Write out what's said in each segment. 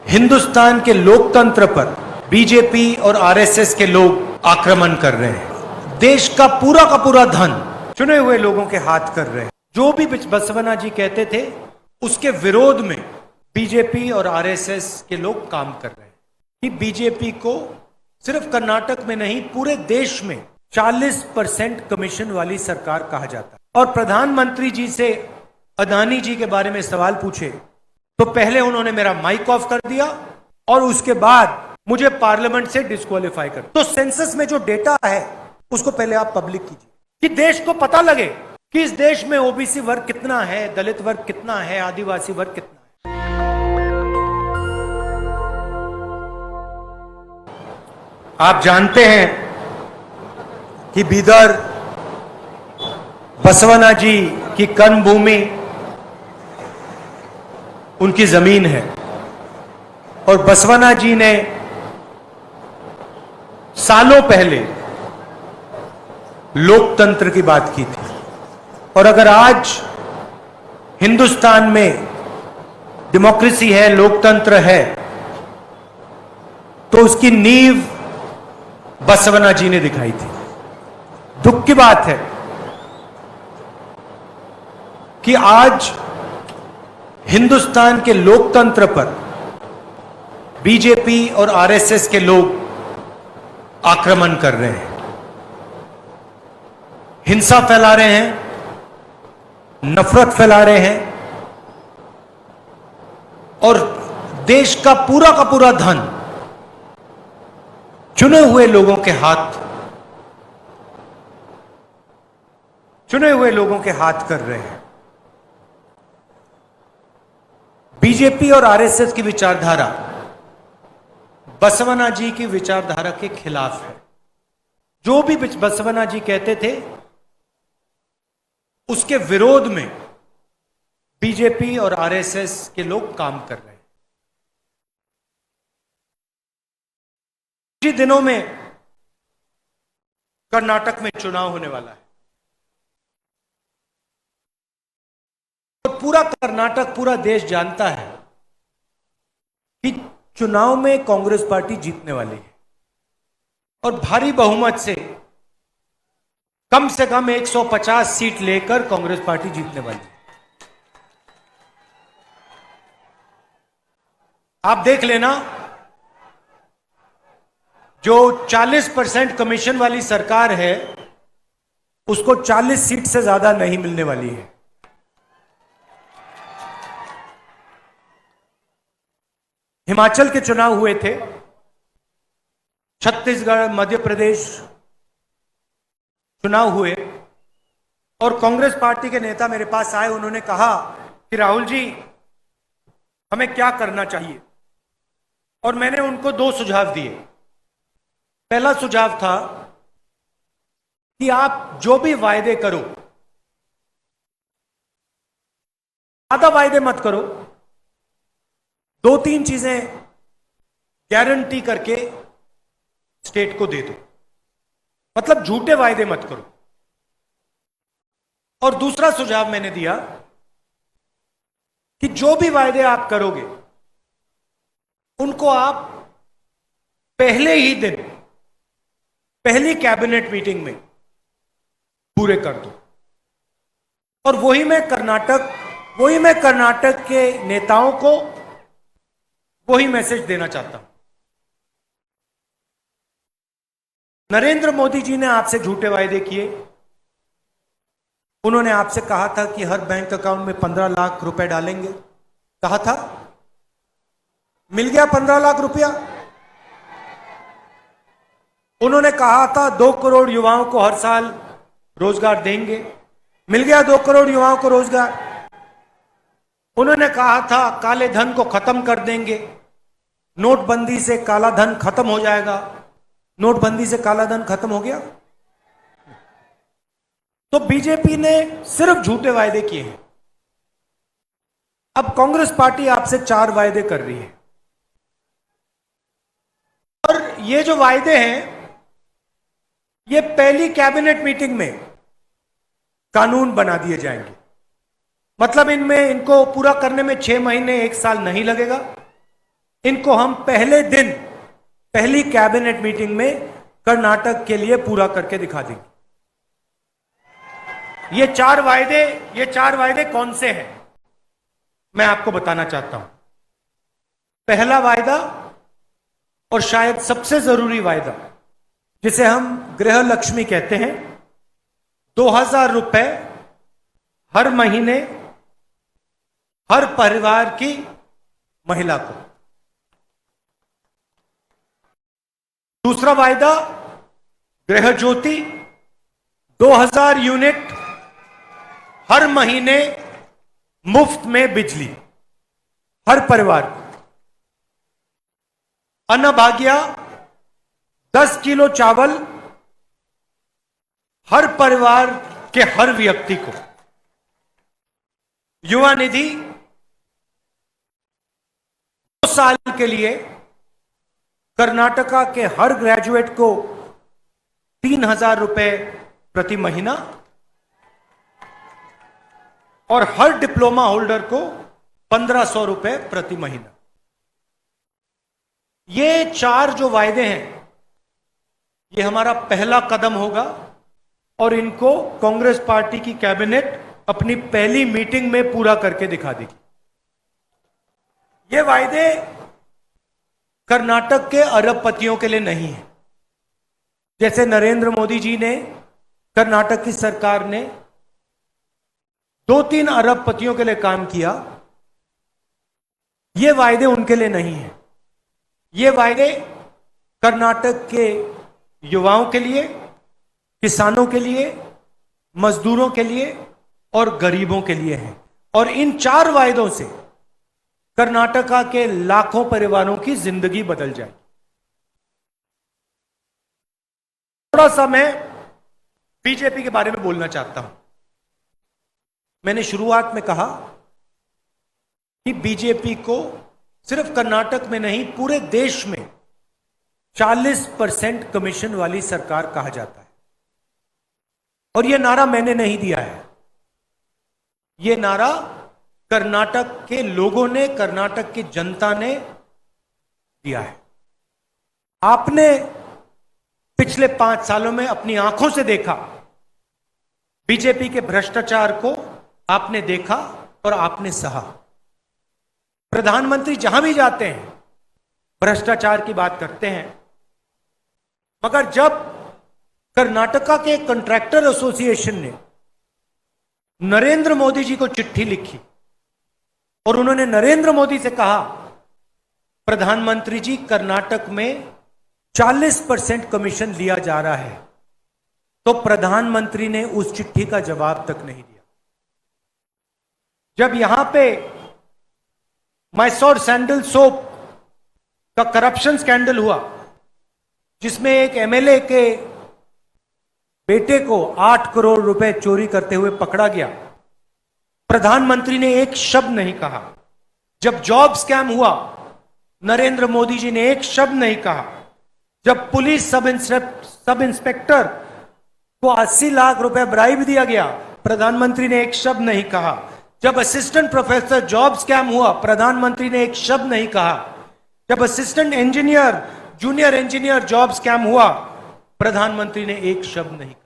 हिंदुस्तान के लोकतंत्र पर बीजेपी और आरएसएस के लोग आक्रमण कर रहे हैं। देश का पूरा धन चुने हुए लोगों के हाथ कर रहे हैं। जो भी बसवना जी कहते थे उसके विरोध में बीजेपी और आरएसएस के लोग काम कर रहे हैं कि बीजेपी को सिर्फ कर्नाटक में नहीं पूरे देश में 40% कमीशन वाली सरकार कहा जाता है। और प्रधानमंत्री जी से अदानी जी के बारे में सवाल पूछे तो पहले उन्होंने मेरा माइक ऑफ कर दिया और उसके बाद मुझे पार्लियामेंट से डिस्क्वालीफाई कर। तो सेंसस में जो डेटा है उसको पहले आप पब्लिक कीजिए कि देश को पता लगे कि इस देश में ओबीसी वर्ग कितना है, दलित वर्ग कितना है, आदिवासी वर्ग कितना है। आप जानते हैं कि बीदर बसवना जी की कर्म भूमि उनकी जमीन है और बसवना जी ने सालों पहले लोकतंत्र की बात की थी। और अगर आज हिंदुस्तान में डेमोक्रेसी है, लोकतंत्र है, तो उसकी नींव बसवना जी ने दिखाई थी। दुख की बात है कि आज हिंदुस्तान के लोकतंत्र पर बीजेपी और आरएसएस के लोग आक्रमण कर रहे हैं, हिंसा फैला रहे हैं, नफरत फैला रहे हैं और देश का पूरा धन चुने हुए लोगों के हाथ कर रहे हैं। बीजेपी और आरएसएस की विचारधारा बसवना जी की विचारधारा के खिलाफ है। जो भी बसवना जी कहते थे उसके विरोध में बीजेपी और आरएसएस के लोग काम कर रहे हैं। कुछ दिनों में कर्नाटक में चुनाव होने वाला है और पूरा कर्नाटक, पूरा देश जानता है कि चुनाव में कांग्रेस पार्टी जीतने वाली है और भारी बहुमत से कम 150 सीट लेकर कांग्रेस पार्टी जीतने वाली है। आप देख लेना, जो 40% कमीशन वाली सरकार है उसको 40 सीट से ज्यादा नहीं मिलने वाली है। हिमाचल के चुनाव हुए थे, छत्तीसगढ़, मध्य प्रदेश चुनाव हुए और कांग्रेस पार्टी के नेता मेरे पास आए। उन्होंने कहा कि राहुल जी हमें क्या करना चाहिए, और मैंने उनको 2 सुझाव दिए। पहला सुझाव था कि आप जो भी वायदे करो, ज्यादा वायदे मत करो, 2-3 चीजें गारंटी करके स्टेट को दे दो, मतलब झूठे वायदे मत करो। और दूसरा सुझाव मैंने दिया कि जो भी वायदे आप करोगे उनको आप पहले ही दिन, पहली कैबिनेट मीटिंग में पूरे कर दो। और वही मैं कर्नाटक के नेताओं को वही मैसेज देना चाहता हूं। नरेंद्र मोदी जी ने आपसे झूठे वायदे किए। उन्होंने आपसे कहा था कि हर बैंक अकाउंट में 15 लाख रुपए डालेंगे, कहा था, मिल गया 15 लाख रुपया। उन्होंने कहा था 2 करोड़ युवाओं को हर साल रोजगार देंगे, मिल गया 2 करोड़ युवाओं को रोजगार। उन्होंने कहा था काले धन को खत्म कर देंगे, नोटबंदी से काला धन खत्म हो जाएगा। नोटबंदी से काला धन खत्म हो गया। तो बीजेपी ने सिर्फ झूठे वायदे किए हैं। अब कांग्रेस पार्टी आपसे 4 वायदे कर रही है और ये जो वायदे हैं ये पहली कैबिनेट मीटिंग में कानून बना दिए जाएंगे। मतलब इनको पूरा करने में 6 महीने 1 साल नहीं लगेगा। इनको हम पहले दिन पहली कैबिनेट मीटिंग में कर्नाटक के लिए पूरा करके दिखा देंगे। ये चार वायदे कौन से हैं, मैं आपको बताना चाहता हूं। पहला वायदा और शायद सबसे जरूरी वायदा, जिसे हम गृह लक्ष्मी कहते हैं, 2000 रुपए हर महीने हर परिवार की महिला को। दूसरा वायदा गृह ज्योति, 2000 यूनिट हर महीने मुफ्त में बिजली हर परिवार को। अन्नभाग्य 10 किलो चावल हर परिवार के हर व्यक्ति को। युवा निधि 2 साल के लिए कर्नाटका के हर ग्रेजुएट को 3000 रुपए प्रति महीना और हर डिप्लोमा होल्डर को 1500 रुपए प्रति महीना। ये 4 जो वायदे हैं, ये हमारा पहला कदम होगा और इनको कांग्रेस पार्टी की कैबिनेट अपनी पहली मीटिंग में पूरा करके दिखा देगी। ये वायदे कर्नाटक के अरबपतियों के लिए नहीं है। जैसे नरेंद्र मोदी जी ने, कर्नाटक की सरकार ने 2-3 अरबपतियों के लिए काम किया, ये वायदे उनके लिए नहीं है। ये वायदे कर्नाटक के युवाओं के लिए, किसानों के लिए, मजदूरों के लिए और गरीबों के लिए हैं। और इन 4 वायदों से कर्नाटका के लाखों परिवारों की जिंदगी बदल जाए। थोड़ा सा मैं बीजेपी के बारे में बोलना चाहता हूं। मैंने शुरुआत में कहा कि बीजेपी को सिर्फ कर्नाटक में नहीं, पूरे देश में 40% कमीशन वाली सरकार कहा जाता है। और यह नारा मैंने नहीं दिया है, यह नारा कर्नाटक के लोगों ने, कर्नाटक की जनता ने दिया है। आपने पिछले 5 सालों में अपनी आंखों से देखा, बीजेपी के भ्रष्टाचार को आपने देखा और आपने सहा। प्रधानमंत्री जहां भी जाते हैं भ्रष्टाचार की बात करते हैं, मगर जब कर्नाटका के कॉन्ट्रैक्टर एसोसिएशन ने नरेंद्र मोदी जी को चिट्ठी लिखी और उन्होंने नरेंद्र मोदी से कहा, प्रधानमंत्री जी कर्नाटक में 40% कमीशन लिया जा रहा है, तो प्रधानमंत्री ने उस चिट्ठी का जवाब तक नहीं दिया। जब यहां पे मैसोर सैंडल सोप का करप्शन स्कैंडल हुआ, जिसमें एक एमएलए के बेटे को 8 करोड़ रुपए चोरी करते हुए पकड़ा गया, प्रधानमंत्री ने एक शब्द नहीं कहा। जब जॉब स्कैम हुआ, नरेंद्र मोदी जी ने एक शब्द नहीं कहा। जब पुलिस सब इंस्पेक्टर को 80 लाख रुपए ब्राइब दिया गया, प्रधानमंत्री ने एक शब्द नहीं कहा। जब असिस्टेंट प्रोफेसर जॉब स्कैम हुआ, प्रधानमंत्री ने एक शब्द नहीं कहा। जब assistant engineer, junior engineer job scam हुआ, प्रधानमंत्री ने एक शब्द नहीं कहा।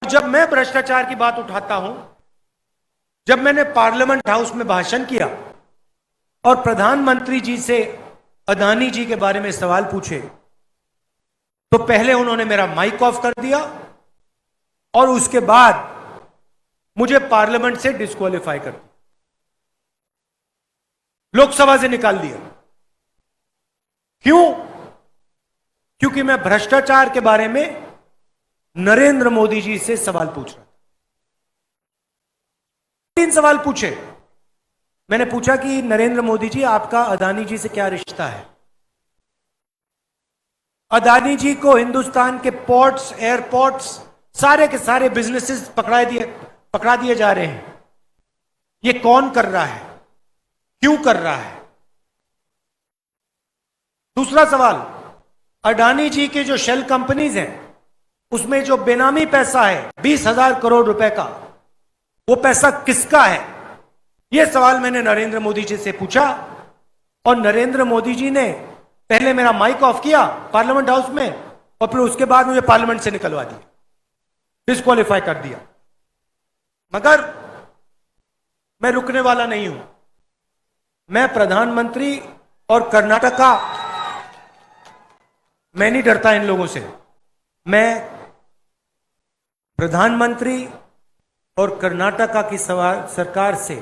जब मैं भ्रष्टाचार की बात उठाता हूं, जब मैंने पार्लियामेंट हाउस में भाषण किया और प्रधानमंत्री जी से अदानी जी के बारे में सवाल पूछे, तो पहले उन्होंने मेरा माइक ऑफ कर दिया और उसके बाद मुझे पार्लियामेंट से डिस्क्वालीफाई कर दिया, लोकसभा से निकाल दिया। क्यों? क्योंकि मैं भ्रष्टाचार के बारे में नरेंद्र मोदी जी से सवाल पूछ रहा था। 3 सवाल पूछे। मैंने पूछा कि नरेंद्र मोदी जी, आपका अदानी जी से क्या रिश्ता है? अदानी जी को हिंदुस्तान के पोर्ट्स, एयरपोर्ट्स, सारे के सारे बिजनेसेस पकड़ा दिए जा रहे हैं। ये कौन कर रहा है? क्यों कर रहा है? दूसरा सवाल, अडानी जी के जो शेल कंपनीज हैं, उसमें जो बेनामी पैसा है 20,000 करोड़ रुपए का, वो पैसा किसका है? यह सवाल मैंने नरेंद्र मोदी जी से पूछा और नरेंद्र मोदी जी ने पहले मेरा माइक ऑफ किया पार्लियामेंट हाउस में और फिर उसके बाद मुझे पार्लियामेंट से निकलवा दिया, डिस्क्वालीफाई कर दिया। मगर मैं रुकने वाला नहीं हूं। मैं प्रधानमंत्री और कर्नाटक का, मैं नहीं डरता इन लोगों से। मैं प्रधानमंत्री और कर्नाटका की सरकार से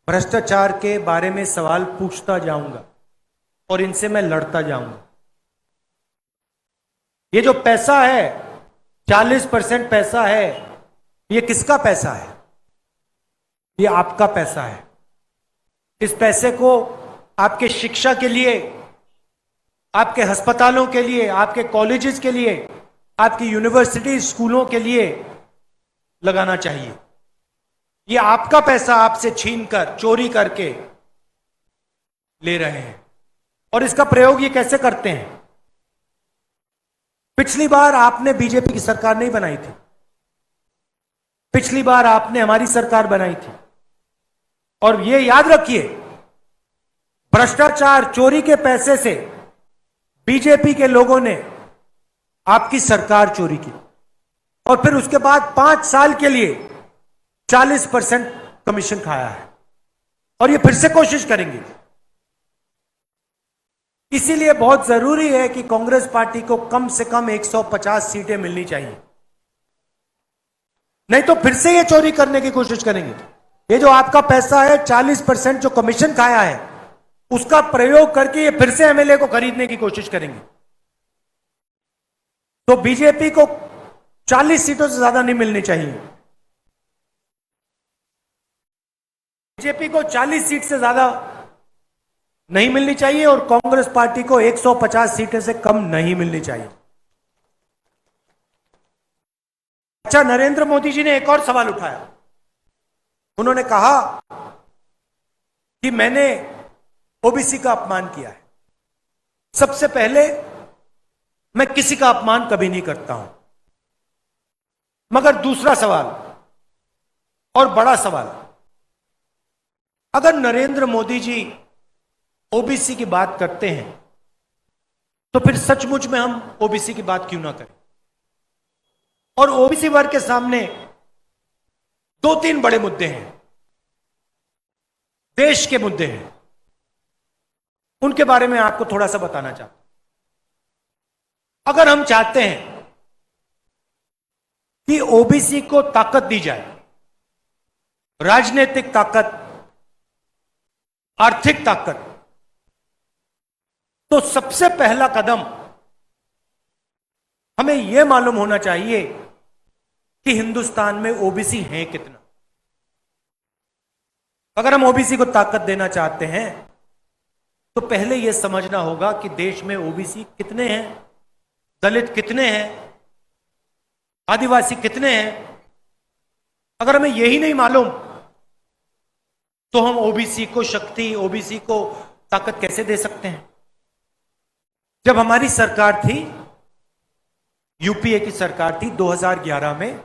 भ्रष्टाचार के बारे में सवाल पूछता जाऊंगा और इनसे मैं लड़ता जाऊंगा। ये जो पैसा है, 40% पैसा है, ये किसका पैसा है? ये आपका पैसा है। इस पैसे को आपके शिक्षा के लिए, आपके अस्पतालों के लिए, आपके कॉलेजेस के लिए, आपकी यूनिवर्सिटी स्कूलों के लिए लगाना चाहिए। ये आपका पैसा आपसे छीनकर, चोरी करके ले रहे हैं। और इसका प्रयोग ये कैसे करते हैं? पिछली बार आपने बीजेपी की सरकार नहीं बनाई थी, पिछली बार आपने हमारी सरकार बनाई थी। और ये याद रखिए, भ्रष्टाचार, चोरी के पैसे से बीजेपी के लोगों ने आपकी सरकार चोरी की और फिर उसके बाद 5 साल के लिए 40% कमीशन खाया है और ये फिर से कोशिश करेंगे। इसीलिए बहुत जरूरी है कि कांग्रेस पार्टी को कम से कम 150 सीटें मिलनी चाहिए, नहीं तो फिर से ये चोरी करने की कोशिश करेंगे। ये जो आपका पैसा है, 40% जो कमीशन खाया है, उसका प्रयोग करके ये फिर से एमएलए को खरीदने की कोशिश करेंगे। तो बीजेपी को 40 सीटों से ज्यादा नहीं मिलनी चाहिए। बीजेपी को 40 सीट से ज्यादा नहीं मिलनी चाहिए और कांग्रेस पार्टी को 150 सीटें से कम नहीं मिलनी चाहिए। अच्छा, नरेंद्र मोदी जी ने एक और सवाल उठाया। उन्होंने कहा कि मैंने ओबीसी का अपमान किया है। सबसे पहले, मैं किसी का अपमान कभी नहीं करता हूं, मगर दूसरा सवाल और बड़ा सवाल, अगर नरेंद्र मोदी जी ओबीसी की बात करते हैं तो फिर सचमुच में हम ओबीसी की बात क्यों ना करें? और ओबीसी वर्ग के सामने 2-3 बड़े मुद्दे हैं, देश के मुद्दे हैं, उनके बारे में आपको थोड़ा सा बताना चाहता हूं। अगर हम चाहते हैं कि ओबीसी को ताकत दी जाए, राजनीतिक ताकत, आर्थिक ताकत, तो सबसे पहला कदम हमें यह मालूम होना चाहिए कि हिंदुस्तान में ओबीसी हैं कितना। अगर हम ओबीसी को ताकत देना चाहते हैं तो पहले यह समझना होगा कि देश में ओबीसी कितने हैं, दलित कितने हैं, आदिवासी कितने हैं। अगर हमें यही नहीं मालूम तो हम ओबीसी को शक्ति, ओबीसी को ताकत कैसे दे सकते हैं? जब हमारी सरकार थी, यूपीए की सरकार थी, 2011 में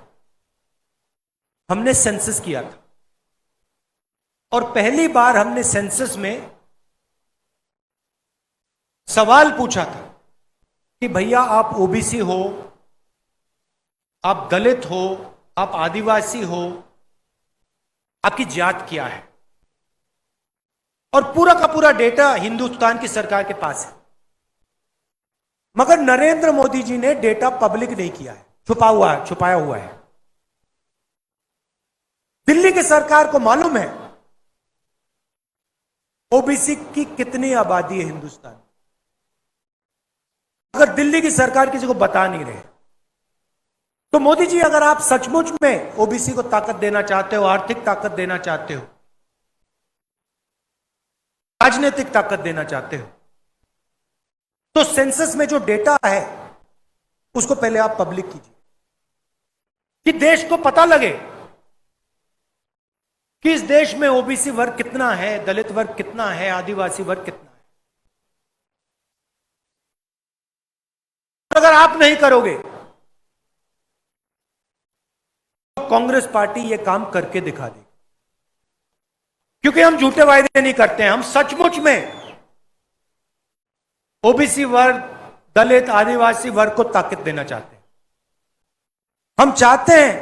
हमने सेंसस किया था और पहली बार हमने सेंसस में सवाल पूछा था कि भैया आप ओबीसी हो, आप दलित हो, आप आदिवासी हो, आपकी जात क्या है? और पूरा का पूरा डेटा हिंदुस्तान की सरकार के पास है, मगर नरेंद्र मोदी जी ने डेटा पब्लिक नहीं किया है, छुपाया हुआ है। दिल्ली की सरकार को मालूम है ओबीसी की कितनी आबादी है हिंदुस्तान में, अगर दिल्ली की सरकार किसी को बता नहीं रहे। तो मोदी जी, अगर आप सचमुच में ओबीसी को ताकत देना चाहते हो, आर्थिक ताकत देना चाहते हो, राजनीतिक ताकत देना चाहते हो, तो सेंसस में जो डेटा है उसको पहले आप पब्लिक कीजिए कि देश को पता लगे कि इस देश में ओबीसी वर्ग कितना है, दलित वर्ग कितना है, आदिवासी वर्ग कितना है। अगर आप नहीं करोगे तो कांग्रेस पार्टी यह काम करके दिखा देगी क्योंकि हम झूठे वायदे नहीं करते हैं, हम सचमुच में ओबीसी वर्ग, दलित, आदिवासी वर्ग को ताकत देना चाहते हैं। हम चाहते हैं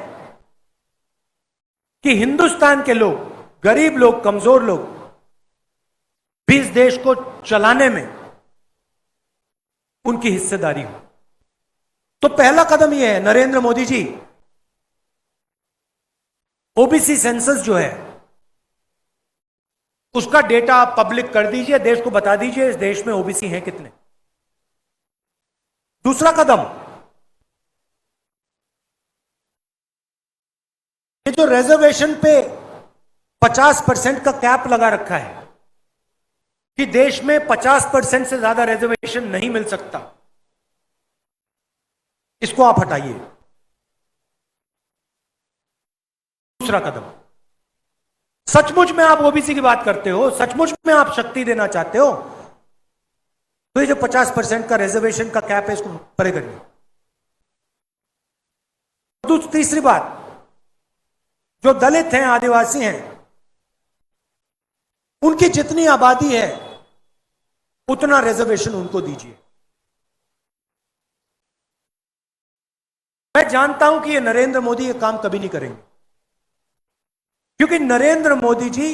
कि हिंदुस्तान के लोग, गरीब लोग, कमजोर लोग भी इस देश को चलाने में उनकी हिस्सेदारी हो। तो पहला कदम यह है, नरेंद्र मोदी जी, ओबीसी सेंसस जो है उसका डेटा आप पब्लिक कर दीजिए, देश को बता दीजिए इस देश में ओबीसी हैं कितने। दूसरा कदम, ये जो रिजर्वेशन पे 50% का कैप लगा रखा है कि देश में 50% से ज्यादा रिजर्वेशन नहीं मिल सकता, इसको आप हटाइए। दूसरा कदम, सचमुच में आप ओबीसी की बात करते हो, सचमुच में आप शक्ति देना चाहते हो, तो ये जो 50% का रिजर्वेशन का कैप है इसको परे करिए। तीसरी बात, जो दलित हैं, आदिवासी हैं, उनकी जितनी आबादी है उतना रिजर्वेशन उनको दीजिए। मैं जानता हूं कि ये नरेंद्र मोदी ये काम कभी नहीं करेंगे, क्योंकि नरेंद्र मोदी जी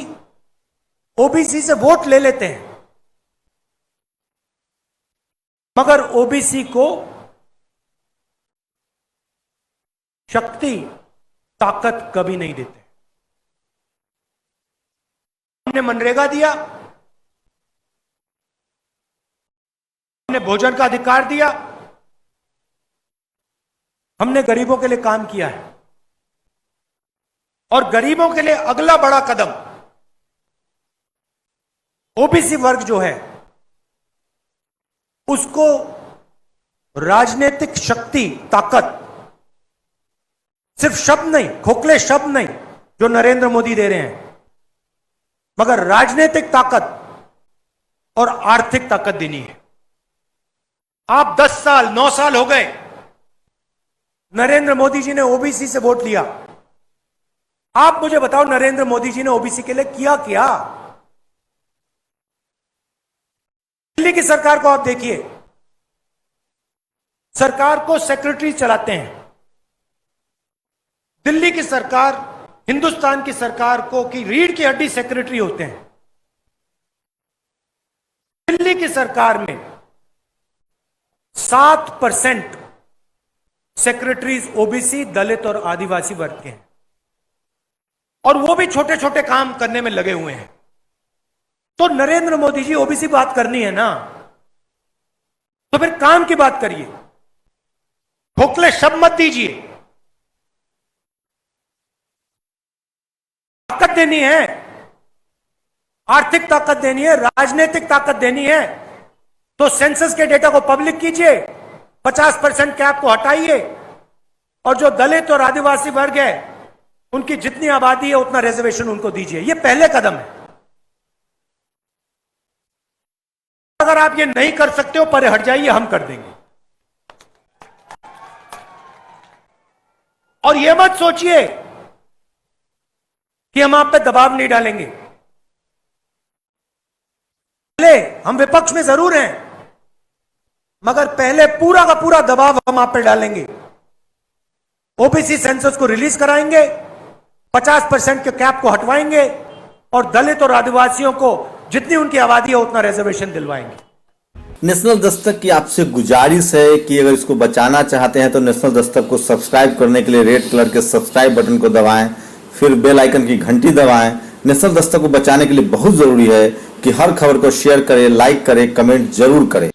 ओबीसी से वोट ले लेते हैं मगर ओबीसी को शक्ति, ताकत कभी नहीं देते। हमने मनरेगा दिया, हमने भोजन का अधिकार दिया, हमने गरीबों के लिए काम किया है। और गरीबों के लिए अगला बड़ा कदम, ओबीसी वर्ग जो है उसको राजनीतिक शक्ति, ताकत, सिर्फ शब्द नहीं, खोखले शब्द नहीं जो नरेंद्र मोदी दे रहे हैं, मगर राजनीतिक ताकत और आर्थिक ताकत देनी है। आप 10 साल, 9 साल हो गए, नरेंद्र मोदी जी ने ओबीसी से वोट लिया। आप मुझे बताओ नरेंद्र मोदी जी ने ओबीसी के लिए किया क्या? दिल्ली की सरकार को आप देखिए, सरकार को सेक्रेटरी चलाते हैं। दिल्ली की सरकार, हिंदुस्तान की सरकार को की रीढ़ की हड्डी सेक्रेटरी होते हैं। दिल्ली की सरकार में 7% सेक्रेटरीज ओबीसी, दलित और आदिवासी वर्ग के हैं, और वो भी छोटे छोटे काम करने में लगे हुए हैं। तो नरेंद्र मोदी जी, ओबीसी बात करनी है ना, तो फिर काम की बात करिए, खोखले शब्द मत दीजिए। ताकत देनी है, आर्थिक ताकत देनी है, राजनीतिक ताकत देनी है, तो सेंसस के डेटा को पब्लिक कीजिए, 50% कैप को हटाइए, और जो दलित और आदिवासी वर्ग है उनकी जितनी आबादी है उतना रिजर्वेशन उनको दीजिए। यह पहले कदम है। अगर आप ये नहीं कर सकते हो, परे हट जाइए, हम कर देंगे। और यह मत सोचिए कि हम आप पे दबाव नहीं डालेंगे। पहले हम विपक्ष में जरूर हैं, मगर पहले पूरा का पूरा दबाव हम आप पे डालेंगे। ओबीसी सेंसस को रिलीज कराएंगे, 50% के कैप को हटवाएंगे, और दलित और आदिवासियों को जितनी उनकी आबादी है उतना रिजर्वेशन दिलवाएंगे। नेशनल दस्तक की आपसे गुजारिश है कि अगर इसको बचाना चाहते हैं तो नेशनल दस्तक को सब्सक्राइब करने के लिए रेड कलर के सब्सक्राइब बटन को दबाएं, फिर बेल आइकन की घंटी दबाएं। नेशनल दस्तक को बचाने के लिए बहुत जरूरी है कि हर खबर को शेयर करें, लाइक करें, कमेंट जरूर करें।